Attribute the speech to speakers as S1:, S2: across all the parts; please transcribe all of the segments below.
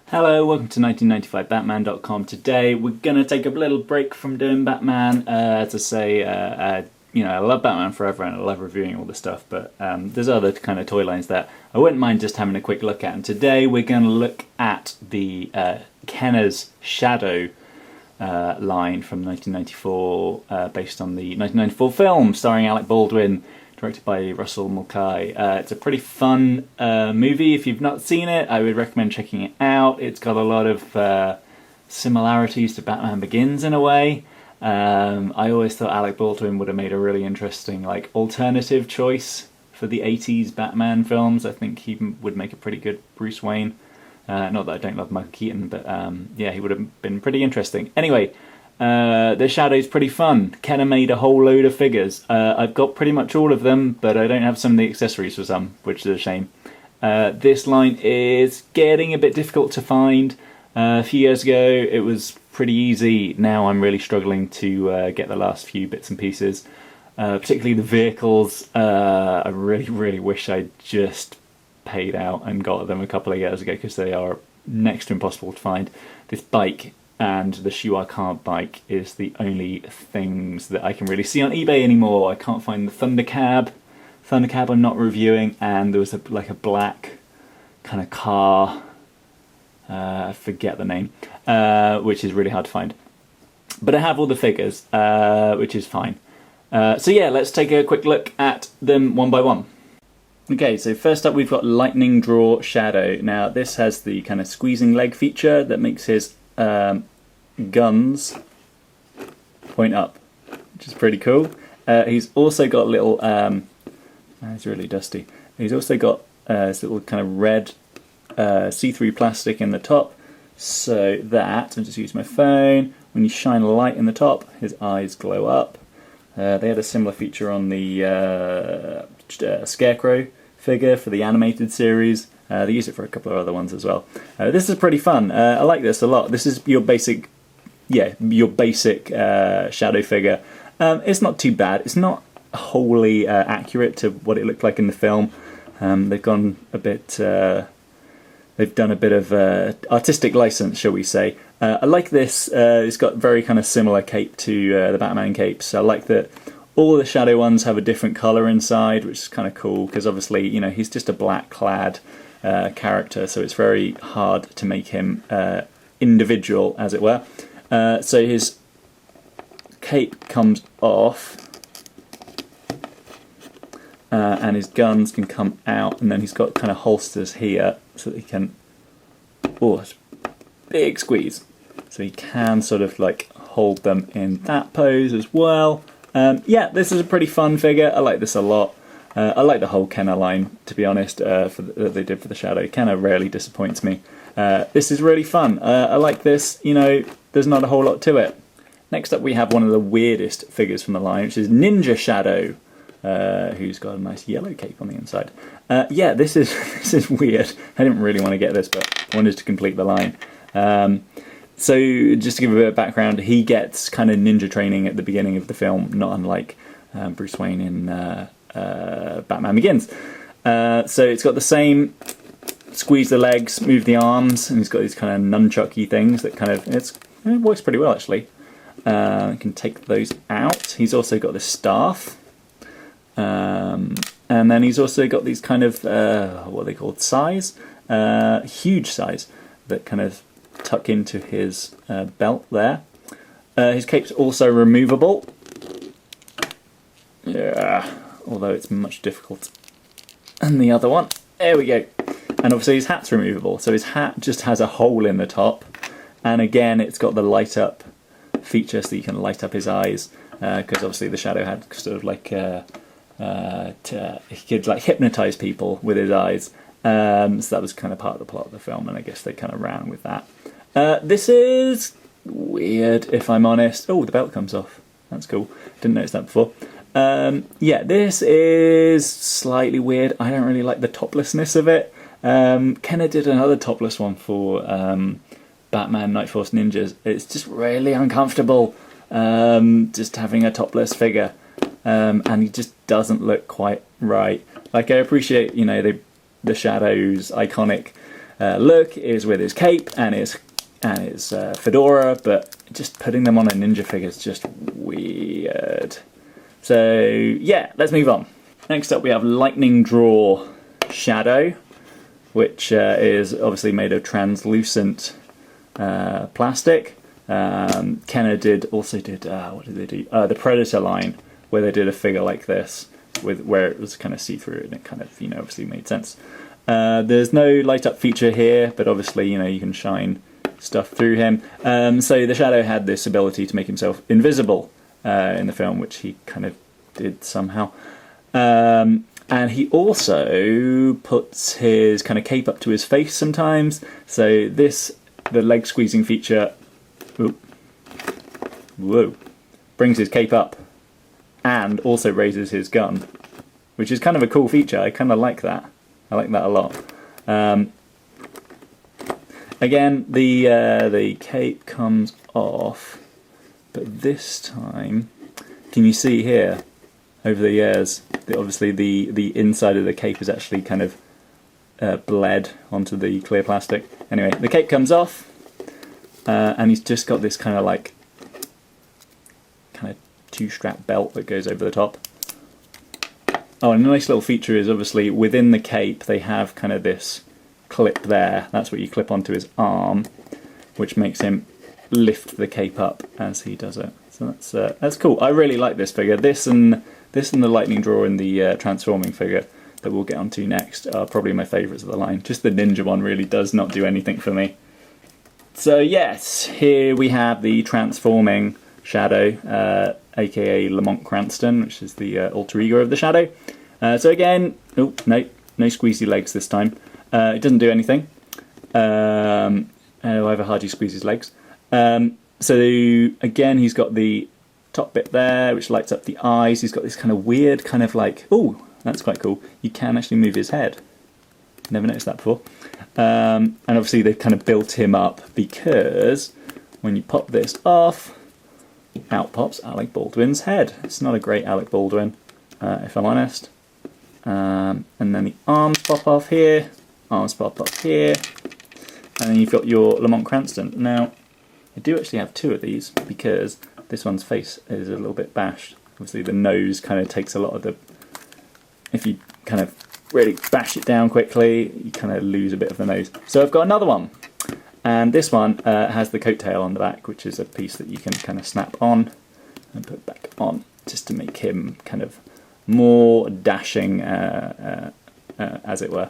S1: Hello, welcome to 1995batman.com. Today we're going to take a little break from doing Batman. To say, I love Batman Forever and I love reviewing all the stuff, but there's other kind of toy lines that I wouldn't mind just having a quick look at. And today we're going to look at the Kenner's Shadow line from 1994, based on the 1994 film starring Alec Baldwin, directed by Russell Mulcahy. It's a pretty fun movie. If you've not seen it, I would recommend checking it out. It's got a lot of similarities to Batman Begins in a way. I always thought Alec Baldwin would have made a really interesting alternative choice for the 80s Batman films. I think he would make a pretty good Bruce Wayne. Not that I don't love Michael Keaton, but yeah, he would have been pretty interesting. Anyway, the Shadow's pretty fun. Kenner made a whole load of figures. I've got pretty much all of them, but I don't have some of the accessories for some, which is a shame. This line is getting a bit difficult to find. A few years ago it was pretty easy. Now I'm really struggling to get the last few bits and pieces. Particularly the vehicles. I really wish I'd just paid out and got them a couple of years ago, because they are next to impossible to find. This bike and the Shoe I Can't bike is the only things that I can really see on eBay anymore. I can't find the Thundercab I'm not reviewing, and there was a black kind of car, I forget the name, which is really hard to find. But I have all the figures, which is fine. So yeah, let's take a quick look at them one by one. Okay, so first up we've got Lightning Draw Shadow. Now this has the kind of squeezing leg feature that makes his guns point up, which is pretty cool. He's also got little, it's really dusty. He's also got this little kind of red see-through plastic in the top, so that, I'll just use my phone, when you shine a light in the top, his eyes glow up. They had a similar feature on the Scarecrow figure for the animated series. They use it for a couple of other ones as well. This is pretty fun. I like this a lot. This is your basic, Shadow figure. It's not too bad. It's not wholly accurate to what it looked like in the film. They've gone a bit. They've done a bit of artistic license, shall we say. I like this. It's got very kind of similar cape to the Batman capes. I like that all the Shadow ones have a different colour inside, which is kind of cool, because obviously, he's just a black-clad character, so it's very hard to make him individual, as it were. So his cape comes off, and his guns can come out, and then he's got kind of holsters here, so that he can... Oh, it's a big squeeze. So he can sort of hold them in that pose as well. Yeah, this is a pretty fun figure. I like this a lot. I like the whole Kenner line, to be honest, that they did for the Shadow. Kenner rarely disappoints me. This is really fun. I like this. There's not a whole lot to it. Next up we have one of the weirdest figures from the line, which is Ninja Shadow, who's got a nice yellow cape on the inside. Yeah, this is weird. I didn't really want to get this, but I wanted to complete the line. So just to give a bit of background, he gets kind of ninja training at the beginning of the film, not unlike Bruce Wayne in Batman Begins. So it's got the same squeeze the legs, move the arms, and he's got these kind of nunchucky things that it works pretty well actually. You can take those out. He's also got this staff, and then he's also got these kind of what are they called, sais, huge sais that kind of tuck into his belt there. His cape's also removable. Yeah, although it's much difficult. And the other one, there we go. And obviously his hat's removable, so his hat just has a hole in the top. And again, it's got the light up feature, so you can light up his eyes, because obviously the Shadow had sort of he could hypnotize people with his eyes. So that was kind of part of the plot of the film, and I guess they kind of ran with that. This is weird, if I'm honest. Oh, the belt comes off. That's cool. Didn't notice that before. Yeah, this is slightly weird. I don't really like the toplessness of it. Kenner did another topless one for Batman Night Force Ninjas. It's just really uncomfortable, just having a topless figure. And he just doesn't look quite right. I appreciate, the Shadow's iconic look is with his cape and his fedora, but just putting them on a ninja figure is just weird. So yeah, let's move on. Next up we have Lightning Draw Shadow, which is obviously made of translucent plastic. Kenner also did what did they do? The Predator line, where they did a figure like this, where it was kind of see-through, and it kind of, you know, obviously made sense. There's no light-up feature here, but obviously, you know, you can shine stuff through him. So the Shadow had this ability to make himself invisible in the film, which he kind of did somehow. And he also puts his kind of cape up to his face sometimes. So the leg squeezing feature, brings his cape up and also raises his gun, which is kind of a cool feature. I kind of like that. I like that a lot. Again, the cape comes off, but this time, can you see here, over the years, obviously the inside of the cape is actually kind of bled onto the clear plastic. Anyway, the cape comes off, and he's just got this kind of two-strap belt that goes over the top. Oh, and a nice little feature is obviously within the cape they have kind of this clip there. That's what you clip onto his arm, which makes him lift the cape up as he does it. So that's cool. I really like this figure. This and the Lightning Draw and the transforming figure that we'll get onto next are probably my favourites of the line. Just the ninja one really does not do anything for me. So yes, here we have the transforming Shadow, aka Lamont Cranston, which is the alter ego of the Shadow. So again, no squeezy legs this time. It doesn't do anything. However hard you squeeze his legs. So again, he's got the top bit there, which lights up the eyes. He's got this kind of weird, kind of like, oh, that's quite cool. You can actually move his head. Never noticed that before. And obviously they've kind of built him up because when you pop this off, out pops Alec Baldwin's head. It's not a great Alec Baldwin, if I'm honest. And then the arms pop off here, arms pop up here, and then you've got your Lamont Cranston. Now, I do actually have two of these because this one's face is a little bit bashed. Obviously the nose kind of takes a lot of the... If you kind of really bash it down quickly, you kind of lose a bit of the nose. So I've got another one. And this one has the coattail on the back, which is a piece that you can kind of snap on and put back on, just to make him kind of more dashing, as it were.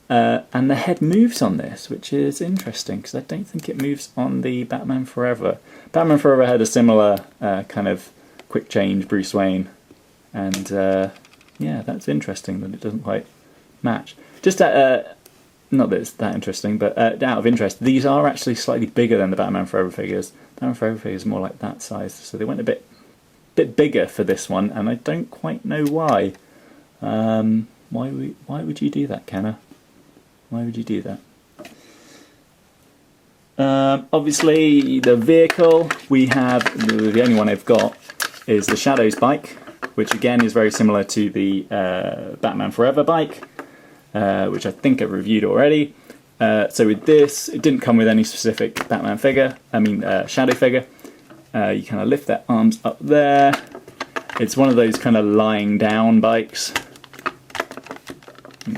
S1: And the head moves on this, which is interesting, because I don't think it moves on the Batman Forever. Batman Forever had a similar kind of quick change Bruce Wayne, and yeah, that's interesting that it doesn't quite match. Just not that it's that interesting, but out of interest, these are actually slightly bigger than the Batman Forever figures. Batman Forever figures are more like that size, so they went a bit bigger for this one, and I don't quite know why. Why would you do that, Kenner? Why would you do that? Obviously, the vehicle we have, the only one I've got, is the Shadow's bike, which again is very similar to the Batman Forever bike, which I think I've reviewed already. So with this, it didn't come with any specific Batman figure, Shadow figure. You kind of lift their arms up there. It's one of those kind of lying down bikes.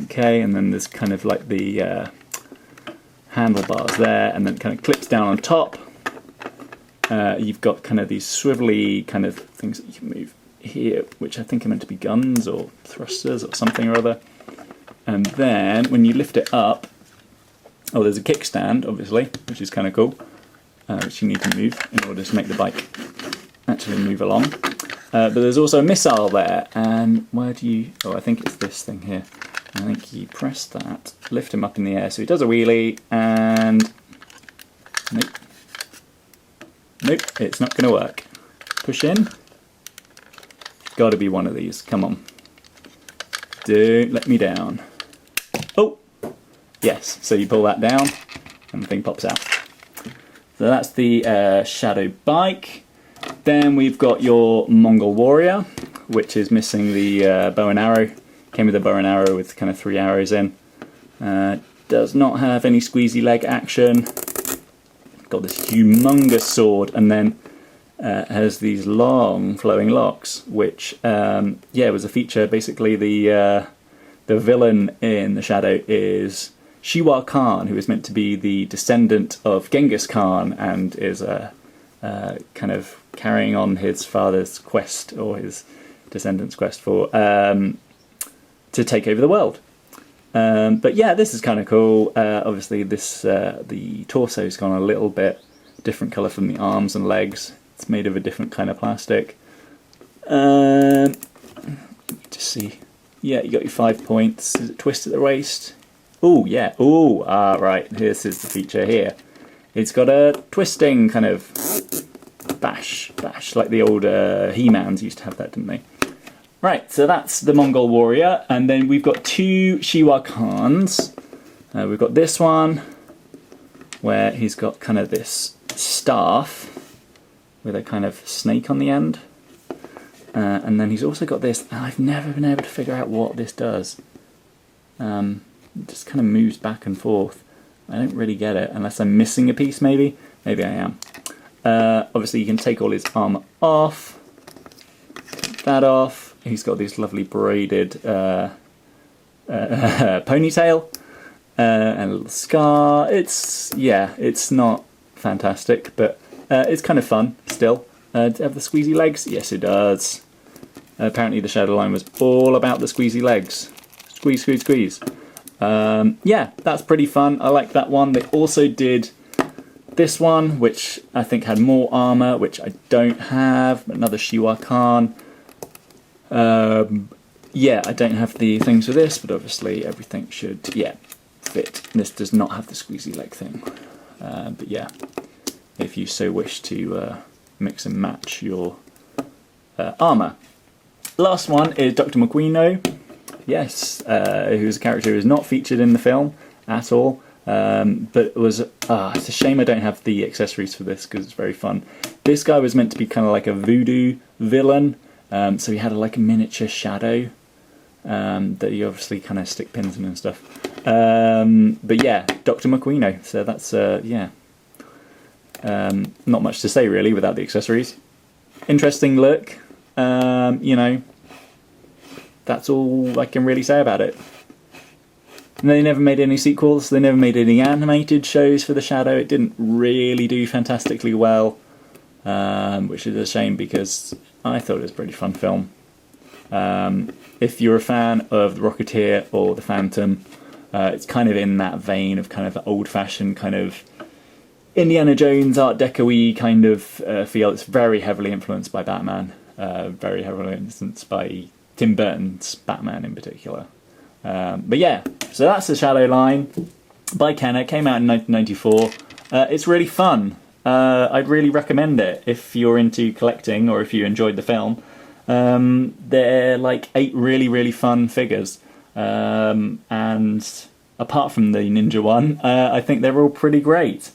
S1: Okay, and then there's kind of like the handlebars there, and then it kind of clips down on top. You've got kind of these swivelly kind of things that you can move here, which I think are meant to be guns or thrusters or something or other. And then when you lift it up, oh, there's a kickstand, obviously, which is kind of cool, which you need to move in order to make the bike actually move along. But there's also a missile there, and where do you... Oh, I think it's this thing here. I think you press that, lift him up in the air, so he does a wheelie, and... Nope, it's not going to work. Push in. Got to be one of these, come on. Don't let me down. Oh! Yes, so you pull that down, and the thing pops out. So that's the Shadow bike. Then we've got your Mongol Warrior, which is missing the bow and arrow. Came with a bow and arrow with kind of 3 arrows in. Don't does not have any squeezy leg action. Got this humongous sword, and then has these long flowing locks, which was a feature. Basically, the villain in the Shadow is Shiwa Khan, who is meant to be the descendant of Genghis Khan and is kind of carrying on his father's quest, or his descendant's quest for to take over the world. But yeah, this is kind of cool. Obviously, the torso's gone a little bit different colour from the arms and legs. It's made of a different kind of plastic. Just see. Yeah, you got your 5 points. Is it twist at the waist? Oh yeah. Oh, right. This is the feature here. It's got a twisting kind of bash, like the old He-Mans used to have that, didn't they? Right, so that's the Mongol Warrior, and then we've got two Shiwa Khans. We've got this one, where he's got kind of this staff with a kind of snake on the end. And then he's also got this, and I've never been able to figure out what this does. It just kind of moves back and forth. I don't really get it, unless I'm missing a piece maybe. Maybe I am. Obviously you can take all his armour off. That off. He's got this lovely braided ponytail and a little scar. It's not fantastic, but it's kind of fun still. Does it have the squeezy legs? Yes, it does. Apparently the Shadow line was all about the squeezy legs. Squeeze, squeeze, squeeze. Yeah, that's pretty fun. I like that one. They also did this one, which I think had more armour, which I don't have. Another Shiwa Khan. Yeah, I don't have the things for this, but obviously everything should, fit. This does not have the squeezy leg thing. But yeah, if you so wish to mix and match your armour. Last one is Dr. McQueen. Yes, who's a character who is not featured in the film at all. But it was, it's a shame I don't have the accessories for this because it's very fun. This guy was meant to be kind of like a voodoo villain. So he had like a miniature shadow that you obviously kind of stick pins in and stuff. But yeah, Dr. McQueen. So that's, not much to say really without the accessories. Interesting look. You know, that's all I can really say about it. And they never made any sequels. They never made any animated shows for the Shadow. It didn't really do fantastically well, which is a shame because I thought it was a pretty fun film. If you're a fan of The Rocketeer or The Phantom, it's kind of in that vein of kind of old-fashioned kind of Indiana Jones, Art Deco-y kind of feel. It's very heavily influenced by Batman, very heavily influenced by Tim Burton's Batman in particular. But yeah, so that's the Shadow line by Kenner. Came out in 1994. It's really fun. I'd really recommend it if you're into collecting or if you enjoyed the film. They're like 8 really, really fun figures. And apart from the ninja one, I think they're all pretty great.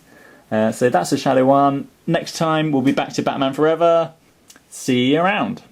S1: So that's the Shadow one. Next time we'll be back to Batman Forever. See you around.